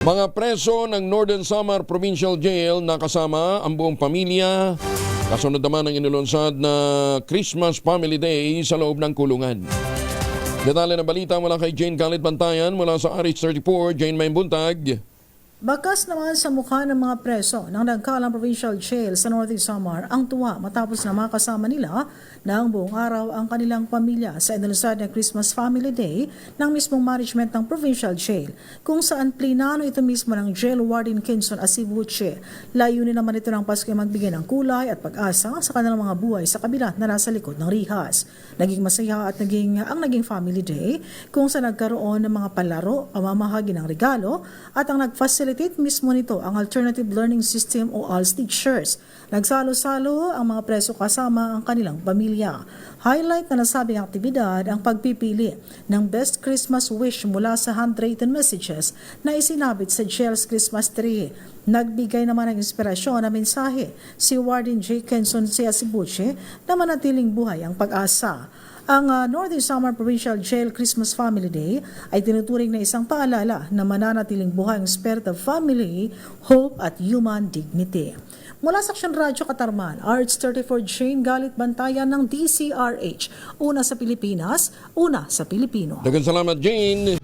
Mga preso ng Northern Samar Provincial Jail na kasama ang buong pamilya, kasunod naman ang inilunsad na Christmas Family Day sa loob ng kulungan. Detalye ng balita mula kay Jane Galit Bantayan mula sa RH34, Jane Maybuntag. Bakas naman sa mukha ng mga preso ng Nagkalang Provincial Jail sa Northern Samar ang tuwa matapos na makasama nila na ang buong araw ang kanilang pamilya sa inilunsad na Christmas Family Day ng mismong management ng Provincial Jail, kung saan plinano ito mismo ng Jail Warden Kenson Asibuche. Layunin naman ito ng Pasko ay magbigay ng kulay at pag-asa sa kanilang mga buhay sa kabila na nasa likod ng rihas. Naging masaya at naging Family Day kung saan nagkaroon ng mga palaro, pamamahagi ng regalo at ang nag-facilitate mismo nito ang Alternative Learning System o ALS teachers. Nagsalo-salo ang mga preso kasama ang kanilang pamilya. Highlight na nasabing aktibidad ang pagpipili ng Best Christmas Wish mula sa handwritten messages na isinabit sa jail's Christmas tree. Nagbigay naman ng inspirasyon na mensahe si Warden J. Kenson Asibuche na manatiling buhay ang pag-asa. Ang Northern Samar Provincial Jail Christmas Family Day ay tinuturing na isang paalala na mananatiling buhay ang spirit of family, hope at human dignity. Mula sa Aksyon Radyo Katarman, RH34 Jane Galit Bantayan ng DCRH. Una sa Pilipinas, una sa Pilipino. Daghang salamat, Jane.